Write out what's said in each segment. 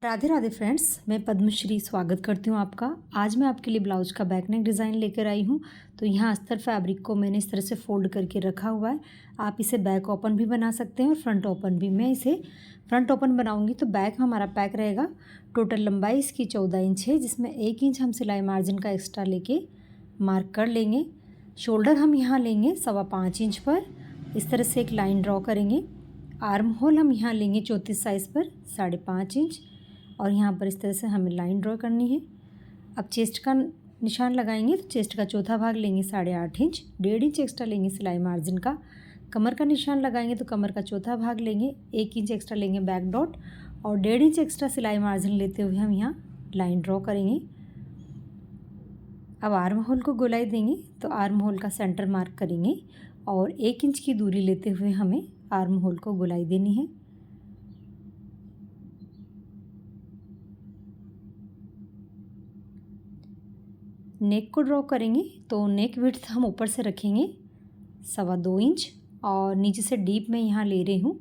Radhe Radhe friends, मैं पद्मश्री स्वागत करती हूँ आपका। आज मैं आपके लिए ब्लाउज का बैक नेक डिज़ाइन लेकर आई हूँ। तो यहाँ अस्तर फैब्रिक को मैंने इस तरह से फोल्ड करके रखा हुआ है। आप इसे बैक ओपन भी बना सकते हैं और फ्रंट ओपन भी। मैं इसे फ्रंट ओपन बनाऊँगी तो बैक हमारा पैक रहेगा। टोटल लंबाई इसकी 14 इंच है, जिसमें 1 इंच हम सिलाई मार्जिन का एक्स्ट्रा लेके मार्क कर लेंगे। शोल्डर हम यहाँ लेंगे 5.25 इंच पर, इस तरह से एक लाइन ड्रॉ करेंगे। आर्म होल हम यहाँ लेंगे 34 साइज़ पर 5.5 इंच, और यहाँ पर इस तरह से हमें लाइन ड्रॉ करनी है। अब चेस्ट का निशान लगाएंगे तो चेस्ट का चौथा भाग लेंगे 8.5 इंच, 1.5 इंच एक्स्ट्रा लेंगे सिलाई मार्जिन का। कमर का निशान लगाएंगे तो कमर का चौथा भाग लेंगे, 1 इंच एक्स्ट्रा लेंगे बैक डॉट, और 1.5 इंच एक्स्ट्रा सिलाई मार्जिन लेते हुए हम यहाँ लाइन ड्रॉ करेंगे। अब आर्म होल को गोलाई देंगे तो आर्म होल का सेंटर मार्क करेंगे और 1 इंच की दूरी लेते हुए हमें आर्म होल को गोलाई देनी है। नेक को ड्रॉ करेंगे तो नेक विड्थ हम ऊपर से रखेंगे 2.25 इंच, और नीचे से डीप में यहाँ ले रही हूँ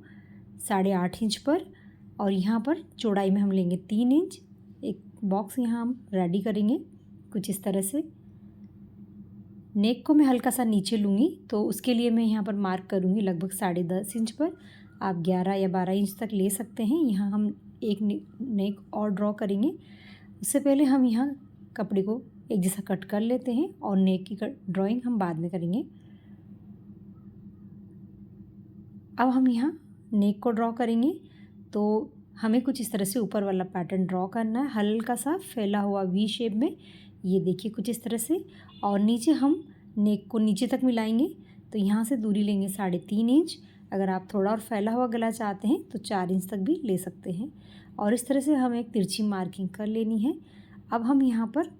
8.5 इंच पर, और यहाँ पर चौड़ाई में हम लेंगे 3 इंच। एक बॉक्स यहाँ हम रेडी करेंगे कुछ इस तरह से। नेक को मैं हल्का सा नीचे लूँगी तो उसके लिए मैं यहाँ पर मार्क करूँगी लगभग 10.5 इंच पर। आप 11 या 12 इंच तक ले सकते हैं। यहाँ हम एक नेक और ड्रॉ करेंगे। उससे पहले हम यहाँ कपड़े को एक जैसा कट कर लेते हैं और नेक की ड्राइंग हम बाद में करेंगे। अब हम यहाँ नेक को ड्रॉ करेंगे तो हमें कुछ इस तरह से ऊपर वाला पैटर्न ड्रॉ करना है, हल्का सा फैला हुआ वी शेप में। ये देखिए कुछ इस तरह से, और नीचे हम नेक को नीचे तक मिलाएंगे तो यहाँ से दूरी लेंगे 3.5 इंच। अगर आप थोड़ा और फैला हुआ गला चाहते हैं तो 4 इंच तक भी ले सकते हैं, और इस तरह से हमें एक तिरछी मार्किंग कर लेनी है। अब हम यहाँ पर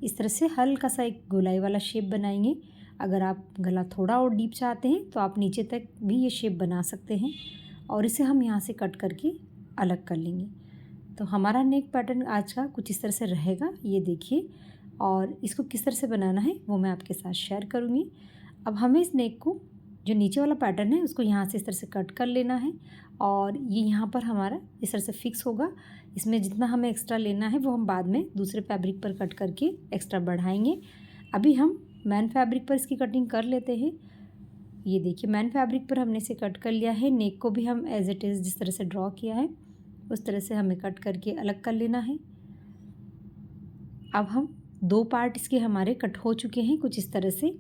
इस तरह से हल्का सा एक गोलाई वाला शेप बनाएंगे। अगर आप गला थोड़ा और डीप चाहते हैं तो आप नीचे तक भी ये शेप बना सकते हैं, और इसे हम यहाँ से कट करके अलग कर लेंगे। तो हमारा नेक पैटर्न आज का कुछ इस तरह से रहेगा, ये देखिए। और इसको किस तरह से बनाना है वो मैं आपके साथ शेयर करूँगी। अब हमें इस नेक को जो नीचे वाला पैटर्न है उसको यहाँ से इस तरह से कट कर लेना है, और ये यहाँ पर हमारा इस तरह से फिक्स होगा। इसमें जितना हमें एक्स्ट्रा लेना है वो हम बाद में दूसरे फैब्रिक पर कट करके एक्स्ट्रा बढ़ाएंगे। अभी हम मैन फैब्रिक पर इसकी कटिंग कर लेते हैं। ये देखिए मैन फैब्रिक पर हमने इसे कट कर लिया है। नेक को भी हम एज इट इज़ जिस तरह से ड्रॉ किया है उस तरह से हमें कट करके अलग कर लेना है। अब हम 2 पार्ट इसके हमारे कट हो चुके हैं कुछ इस तरह से।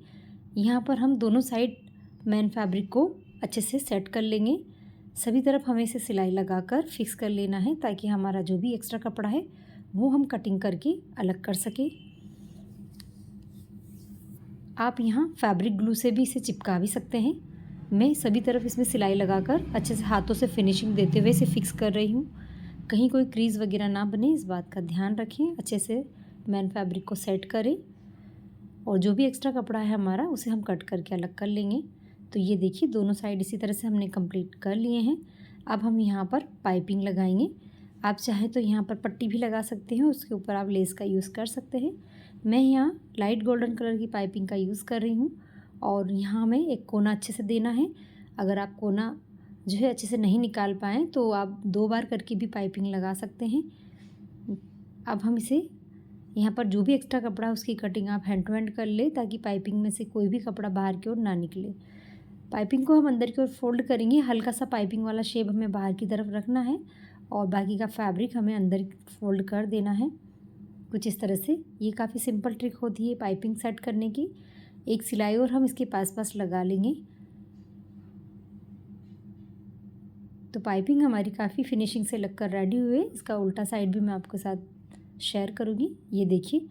यहाँ पर हम दोनों साइड मैन फैब्रिक को अच्छे से सेट कर लेंगे। सभी तरफ हमें इसे सिलाई लगाकर फिक्स कर लेना है ताकि हमारा जो भी एक्स्ट्रा कपड़ा है वो हम कटिंग करके अलग कर सकें। आप यहाँ फैब्रिक ग्लू से भी इसे चिपका भी सकते हैं। मैं सभी तरफ इसमें सिलाई लगाकर अच्छे से हाथों से फिनिशिंग देते हुए इसे फिक्स कर रही हूँ। कहीं कोई क्रीज वगैरह ना बने, इस बात का ध्यान रखें। अच्छे से मैन फैब्रिक को सेट करें, और जो भी एक्स्ट्रा कपड़ा है हमारा उसे हम कट करके अलग कर लेंगे। तो ये देखिए दोनों साइड इसी तरह से हमने कंप्लीट कर लिए हैं। अब हम यहाँ पर पाइपिंग लगाएंगे। आप चाहे तो यहाँ पर पट्टी भी लगा सकते हैं, उसके ऊपर आप लेस का यूज़ कर सकते हैं। मैं यहाँ लाइट गोल्डन कलर की पाइपिंग का यूज़ कर रही हूँ, और यहाँ हमें एक कोना अच्छे से देना है। अगर आप कोना जो है अच्छे से नहीं निकाल पाएँ तो आप 2 बार करके भी पाइपिंग लगा सकते हैं। अब हम इसे यहाँ पर जो भी एक्स्ट्रा कपड़ा है उसकी कटिंग आप हैंड टू हैंड कर ले ताकि पाइपिंग में से कोई भी कपड़ा बाहर की ओर ना निकले। पाइपिंग को हम अंदर की ओर फोल्ड करेंगे। हल्का सा पाइपिंग वाला शेप हमें बाहर की तरफ रखना है, और बाकी का फैब्रिक हमें अंदर फोल्ड कर देना है कुछ इस तरह से। ये काफ़ी सिंपल ट्रिक होती है पाइपिंग सेट करने की। एक सिलाई और हम इसके पास लगा लेंगे तो पाइपिंग हमारी काफ़ी फिनिशिंग से लगकर रेडी हुई है। इसका उल्टा साइड भी मैं आपके साथ शेयर करूँगी। ये देखिए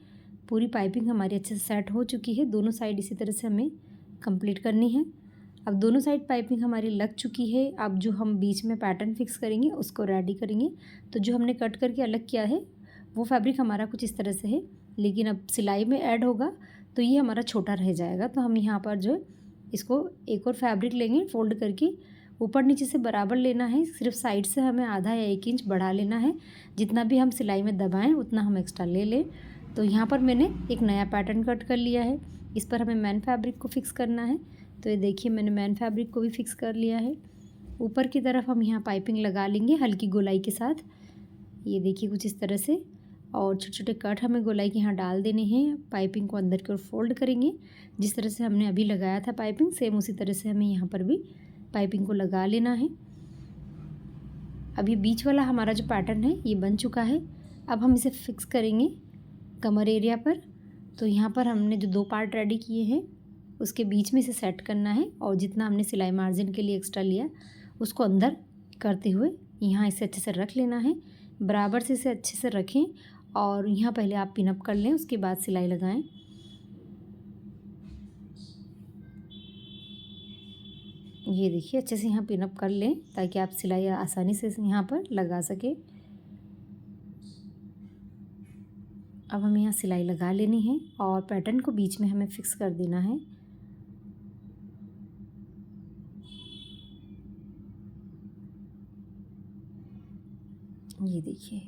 पूरी पाइपिंग हमारी अच्छे से सेट हो चुकी है। दोनों साइड इसी तरह से हमें कंप्लीट करनी है। अब दोनों साइड पाइपिंग हमारी लग चुकी है। अब जो हम बीच में पैटर्न फिक्स करेंगे उसको रेडी करेंगे। तो जो हमने कट करके अलग किया है वो फैब्रिक हमारा कुछ इस तरह से है, लेकिन अब सिलाई में ऐड होगा तो ये हमारा छोटा रह जाएगा। तो हम यहाँ पर जो इसको एक और फैब्रिक लेंगे, फोल्ड करके ऊपर नीचे से बराबर लेना है। सिर्फ साइड से हमें आधा या 1 इंच बढ़ा लेना है। जितना भी हम सिलाई में दबाएं उतना हम एक्स्ट्रा ले लें। तो यहाँ पर मैंने एक नया पैटर्न कट कर लिया है। इस पर हमें मैन फैब्रिक को फिक्स करना है। तो ये देखिए मैंने मैन फैब्रिक को भी फिक्स कर लिया है। ऊपर की तरफ हम यहाँ पाइपिंग लगा लेंगे हल्की गोलाई के साथ। ये देखिए कुछ इस तरह से। और छोटे छोटे कट हमें गोलाई के यहाँ डाल देने हैं। पाइपिंग को अंदर की ओर फोल्ड करेंगे। जिस तरह से हमने अभी लगाया था पाइपिंग, सेम उसी तरह से हमें यहाँ पर भी पाइपिंग को लगा लेना है। अब ये बीच वाला हमारा जो पैटर्न है ये बन चुका है। अब हम इसे फिक्स करेंगे कमर एरिया पर। तो यहाँ पर हमने जो 2 पार्ट रेडी किए हैं उसके बीच में इसे सेट करना है, और जितना हमने सिलाई मार्जिन के लिए एक्स्ट्रा लिया उसको अंदर करते हुए यहाँ इसे अच्छे से रख लेना है। बराबर से इसे अच्छे से रखें, और यहाँ पहले आप पिन अप कर लें, उसके बाद सिलाई लगाएं। ये देखिए अच्छे से यहाँ पिन अप कर लें ताकि आप सिलाई आसानी से यहाँ पर लगा सकें। अब हमें यहाँ सिलाई लगा लेनी है और पैटर्न को बीच में हमें फिक्स कर देना है। ये देखिए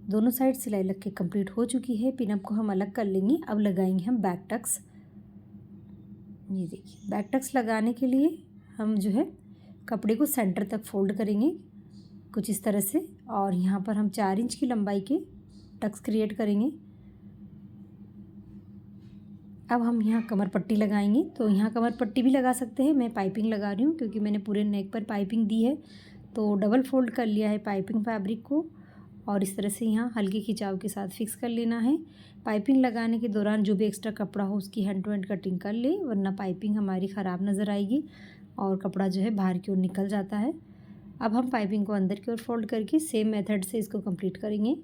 दोनों साइड सिलाई लग के कंप्लीट हो चुकी है। पिनअप को हम अलग कर लेंगे। अब लगाएंगे हम बैक टक्स। ये देखिए बैक टक्स लगाने के लिए हम जो है कपड़े को सेंटर तक फोल्ड करेंगे कुछ इस तरह से, और यहाँ पर हम 4 इंच की लंबाई के टक्स क्रिएट करेंगे। अब हम यहाँ कमर पट्टी लगाएंगे। तो यहाँ कमर पट्टी भी लगा सकते हैं, मैं पाइपिंग लगा रही हूँ क्योंकि मैंने पूरे नेक पर पाइपिंग दी है। तो डबल फोल्ड कर लिया है पाइपिंग फैब्रिक को, और इस तरह से यहाँ हल्के खिंचाव के साथ फिक्स कर लेना है। पाइपिंग लगाने के दौरान जो भी एक्स्ट्रा कपड़ा हो उसकी हैंड टू हैंड कटिंग कर ले, वरना पाइपिंग हमारी ख़राब नज़र आएगी और कपड़ा जो है बाहर की ओर निकल जाता है। अब हम पाइपिंग को अंदर की ओर फोल्ड करके सेम मेथड से इसको कंप्लीट करेंगे।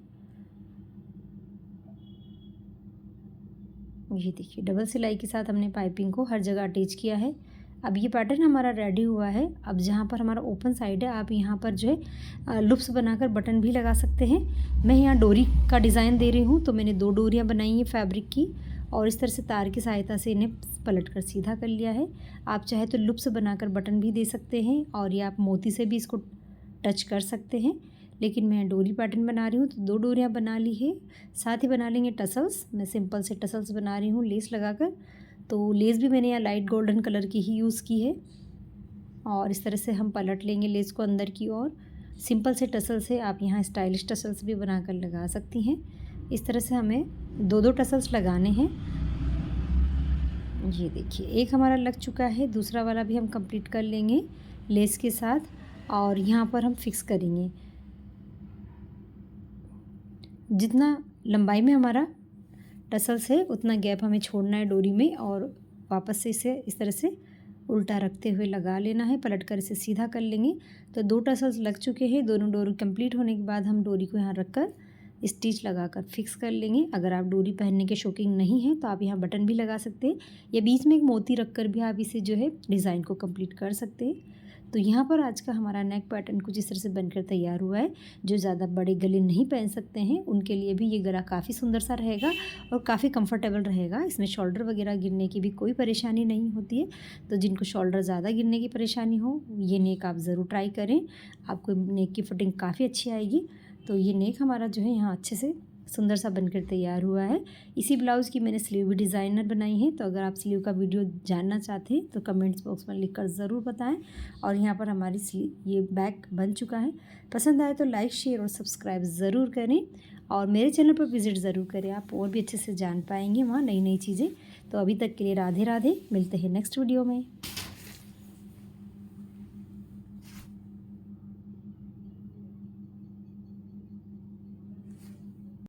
ये देखिए डबल सिलाई के साथ हमने पाइपिंग को हर जगह अटैच किया है। अब ये पैटर्न हमारा रेडी हुआ है। अब जहाँ पर हमारा ओपन साइड है आप यहाँ पर जो है लूप्स बनाकर बटन भी लगा सकते हैं। मैं यहाँ डोरी का डिज़ाइन दे रही हूँ, तो मैंने 2 डोरियाँ बनाई हैं फैब्रिक की, और इस तरह से तार की सहायता से इन्हें पलट कर सीधा कर लिया है। आप चाहे तो लूप्स बनाकर बटन भी दे सकते हैं, और या आप मोती से भी इसको टच कर सकते हैं, लेकिन मैं डोरी पैटर्न बना रही हूँ तो 2 डोरियाँ बना ली है। साथ ही बना लेंगे टसल्स। मैं सिंपल से टसल्स बना रही हूँ लेस लगाकर। तो लेस भी मैंने यहाँ लाइट गोल्डन कलर की ही यूज़ की है, और इस तरह से हम पलट लेंगे लेस को अंदर की ओर। सिंपल से टसल से आप यहाँ स्टाइलिश टसल्स भी बनाकर लगा सकती हैं। इस तरह से हमें 2-2 टसल्स लगाने हैं। ये देखिए एक हमारा लग चुका है, दूसरा वाला भी हम कंप्लीट कर लेंगे लेस के साथ, और यहाँ पर हम फिक्स करेंगे। जितना लंबाई में हमारा टसल्स है उतना गैप हमें छोड़ना है डोरी में, और वापस से इसे इस तरह से उल्टा रखते हुए लगा लेना है। पलट कर इसे सीधा कर लेंगे। तो 2 टसल्स लग चुके हैं। दोनों डोरी कंप्लीट होने के बाद हम डोरी को यहाँ रखकर स्टिच लगाकर फिक्स कर लेंगे। अगर आप डोरी पहनने के शौकीन नहीं हैं तो आप यहाँ बटन भी लगा सकते हैं, या बीच में एक मोती रखकर भी आप इसे जो है डिज़ाइन को कंप्लीट कर सकते हैं। तो यहाँ पर आज का हमारा नेक पैटर्न कुछ इस तरह से बनकर तैयार हुआ है। जो ज़्यादा बड़े गले नहीं पहन सकते हैं उनके लिए भी ये गला काफ़ी सुंदर सा रहेगा और काफ़ी कंफर्टेबल रहेगा। इसमें शोल्डर वगैरह गिरने की भी कोई परेशानी नहीं होती है। तो जिनको शोल्डर ज़्यादा गिरने की परेशानी हो ये नेक आप ज़रूर ट्राई करें, आपको नेक की फिटिंग काफ़ी अच्छी आएगी। तो ये नेक हमारा जो है यहाँ अच्छे से सुंदर सा बनकर तैयार हुआ है। इसी ब्लाउज़ की मैंने स्लीव भी डिज़ाइनर बनाई है। तो अगर आप स्लीव का वीडियो जानना चाहते हैं तो कमेंट्स बॉक्स में लिखकर ज़रूर बताएं। और यहाँ पर हमारी स्लीव ये बैक बन चुका है। पसंद आए तो लाइक शेयर और सब्सक्राइब ज़रूर करें, और मेरे चैनल पर विज़िट ज़रूर करें। आप और भी अच्छे से जान पाएंगे वहाँ नई नई चीज़ें। तो अभी तक के लिए राधे राधे, मिलते हैं नेक्स्ट वीडियो में।